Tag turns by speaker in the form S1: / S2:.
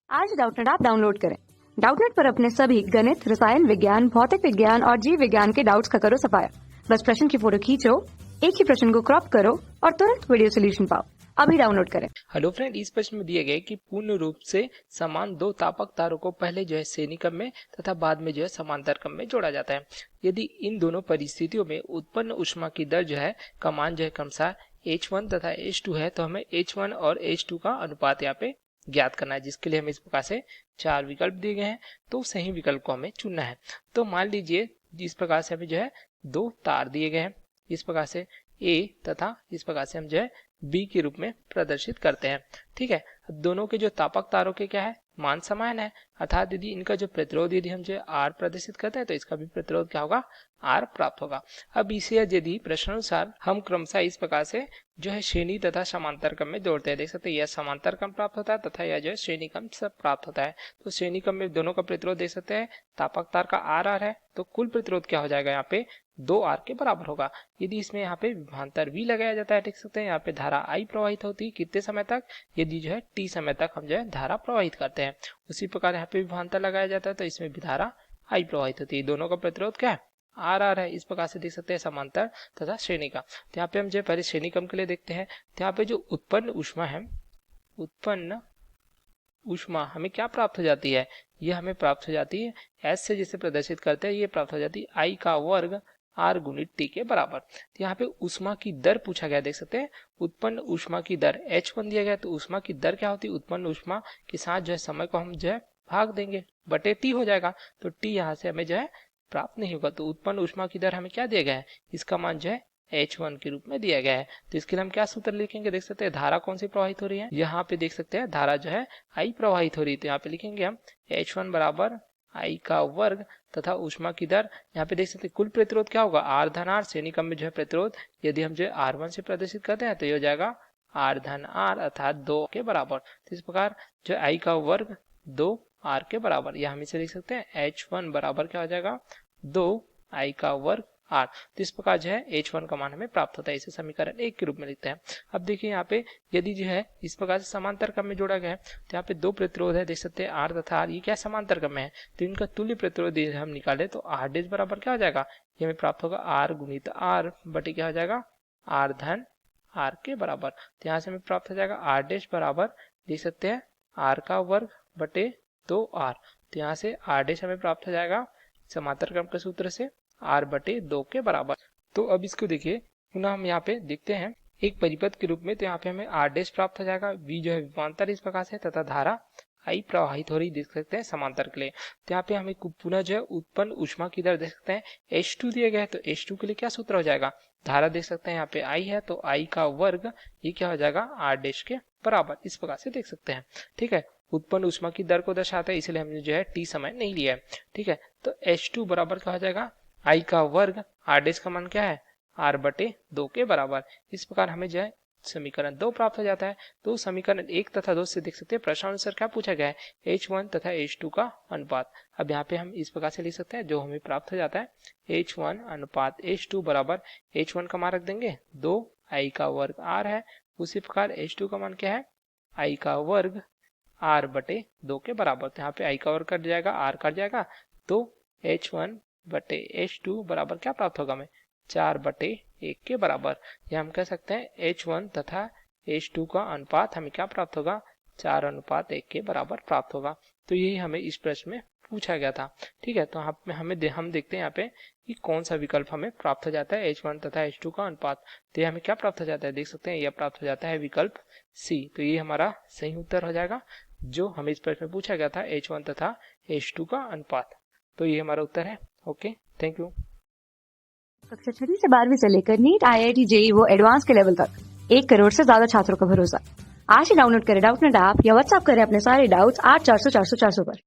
S1: आज Doubtnut app download करें। Doubtnut पर अपने सभी गणित, रसायन विज्ञान, भौतिक विज्ञान और जीव विज्ञान के डाउट्स का करो सफाया। बस प्रश्न की फोटो खींचो, एक ही प्रश्न को क्रॉप करो और तुरंत वीडियो सोल्यूशन पाओ। अभी डाउनलोड करें।
S2: हेलो फ्रेंड, इस प्रश्न में दिए गए कि पूर्ण रूप से समान दो तापक तारों को पहले श्रेणी क्रम में तथा बाद में समांतर क्रम में जोड़ा जाता है। यदि इन दोनों परिस्थितियों में उत्पन्न ऊष्मा की दर का मान क्रमशः H1 तथा H2 है, तो हमें H1 और H2 का अनुपात यहाँ पे ज्ञात करना है, जिसके लिए हमें इस प्रकार से 4 विकल्प दिए गए हैं। तो सही विकल्प को हमें चुनना है। तो मान लीजिए जिस प्रकार से हमें दो तार दिए गए हैं, इस प्रकार से A तथा इस प्रकार से हम B के रूप में प्रदर्शित करते हैं। ठीक है, दोनों के तापक तारों के क्या है, मान समान है, अर्थात यदि इनका प्रतिरोध यदि हम R प्रदर्शित करते हैं तो इसका भी प्रतिरोध क्या होगा, R प्राप्त होगा। अब इसे यदि प्रश्नानुसार हम क्रमशः इस प्रकार से श्रेणी तथा समांतर क्रम में जोड़ते हैं, देख सकते हैं यह समांतर क्रम प्राप्त होता है तथा यह श्रेणी क्रम सब प्राप्त होता है। तो श्रेणी क्रम में दोनों का प्रतिरोध देख सकते हैं, तापक तार का R है, तो कुल प्रतिरोध क्या हो जाएगा, यहाँ पे 2R के बराबर होगा। यदि इसमें यहाँ पे विभवांतर V लगाया जाता है, देख सकते हैं यहाँ पे धारा I प्रवाहित होती है कितने समय तक, यदि T समय तक हम धारा प्रवाहित करते हैं। उसी प्रकार यहाँ पे विभवांतर लगाया जाता है तो इसमें भी धारा I प्रवाहित होती है। दोनों का प्रतिरोध क्या है, R है। इस प्रकार से देख सकते हैं समांतर तथा श्रेणी का। तो यहाँ पे हम पहले श्रेणी क्रम के लिए देखते हैं। तो यहाँ पे उत्पन्न ऊष्मा है, उत्पन्न ऊष्मा हमें क्या प्राप्त हो जाती है, यह हमें प्राप्त हो जाती है S से जिसे प्रदर्शित करते हैं, ये प्राप्त हो जाती है I का वर्ग R गुणित T के बराबर। तो यहाँ पे ऊष्मा की दर पूछा गया, देख सकते हैं उत्पन्न ऊष्मा की दर H1 दिया गया, तो ऊष्मा की दर क्या होती है, उत्पन्न ऊष्मा के साथ समय को हम भाग देंगे, बटे T हो जाएगा। तो T यहाँ से हमें प्राप्त नहीं होगा। तो उत्पन्न ऊष्मा की दर हमें क्या दिया गया है, इसका मान H1 के रूप में दिया गया है। तो इसके लिए हम क्या सूत्र लिखेंगे, देख सकते हैं धारा कौन सी प्रवाहित हो रही है, यहाँ पे देख सकते हैं धारा I प्रवाहित हो रही है। तो यहाँ पे लिखेंगे हम H1 बराबर I का वर्ग तथा ऊष्मा की दर, यहाँ पे देख सकते हैं कुल प्रतिरोध क्या होगा, R धन R। श्रेणी क्रम में प्रतिरोध यदि हम R1 से प्रदर्शित करते हैं तो ये हो जाएगा R धन R अर्थात 2 के बराबर। तो इस प्रकार I का वर्ग 2R के बराबर, यह हम इसे लिख सकते हैं H1 बराबर क्या हो जाएगा, 2 I का वर्ग R। तो इस प्रकार H1 का मान हमें प्राप्त होता है। इसे समीकरण 1 के रूप में लिखते हैं। अब देखिए यहाँ पे यदि इस प्रकार से समांतर क्रम में जोड़ा गया है, तो यहाँ पे दो प्रतिरोध है, देख सकते हैं R तथा R, ये क्या समांतर क्रम में है, तो इनका तुल्य प्रतिरोध हम निकाले तो R डैश बराबर क्या हो जाएगा, ये हमें प्राप्त होगा R गुणित R बटे क्या हो जाएगा, R धन R के बराबर। तो यहाँ से हमें प्राप्त हो जाएगा R डैश बराबर, देख सकते हैं R का वर्ग बटे 2R। तो यहाँ से R डैश हमें प्राप्त हो जाएगा समांतर क्रम के सूत्र से R बटे 2 के बराबर। तो अब इसको देखिए पुनः हम यहाँ पे देखते हैं एक परिपथ के रूप में। तो यहाँ पे हमें R डैश प्राप्त हो जाएगा, V विभवांतर इस प्रकार से तथा धारा I प्रवाहित हो रही देख सकते हैं समांतर के लिए। तो यहाँ पे हमें पुनः उत्पन्न ऊष्मा की दर देख सकते हैं H2 दिया गया है, तो H2 के लिए क्या सूत्र हो जाएगा, धारा देख सकते हैं यहाँ पे I है, तो I का वर्ग ये क्या हो जाएगा R डैश के बराबर, इस प्रकार से देख सकते हैं। ठीक है, उत्पन्न ऊष्मा की दर को दर्शाता है, इसलिए हमने T समय नहीं लिया है। ठीक है, तो H2 बराबर क्या हो जाएगा, I का वर्ग R डैश का मान क्या है, R बटे 2 के बराबर। इस प्रकार हमें समीकरण 2 प्राप्त हो जाता है। तो समीकरण 1 तथा 2 से देख सकते हैं प्रश्नानुसार क्या पूछा गया है, H1 तथा H2 का अनुपात। अब यहाँ पे हम इस प्रकार से लिख सकते हैं, जो हमें प्राप्त हो जाता है H1 अनुपात H2 बराबर, H1 का मान रख देंगे 2, I का वर्ग R है, उसी प्रकार H2 का मान क्या है, I का वर्ग R बटे 2 के बराबर। तो यहाँ पे I का वर्ग कट जाएगा, R कट जाएगा, तो H1 बटे H2 बराबर क्या प्राप्त होगा हमें, 4 बटे 1 के बराबर। या हम कह सकते हैं H1 तथा H2 का अनुपात हमें क्या प्राप्त होगा, 4 अनुपात 1 के बराबर प्राप्त होगा। तो यही हमें इस प्रश्न में पूछा गया था। ठीक है, तो हम देखते हैं यहाँ पे कि कौन सा विकल्प हमें प्राप्त हो जाता है, H1 तथा H2 का अनुपात। तो ये हमें क्या प्राप्त हो जाता है, देख सकते हैं यह प्राप्त हो जाता है विकल्प C। तो ये हमारा सही उत्तर हो जाएगा, जो हमें इस प्रश्न में पूछा गया था H1 तथा H2 का अनुपात। तो ये हमारा उत्तर है। Okay, thank you.
S1: कक्षा 6 से 12वीं से लेकर नीट, IIT, JEE वो एडवांस के लेवल तक 1 करोड़ से ज्यादा छात्रों का भरोसा। आज ही डाउनलोड करें डाउटनेट ऐप या व्हाट्सएप करें अपने सारे डाउट्स 8400 400 400 पर।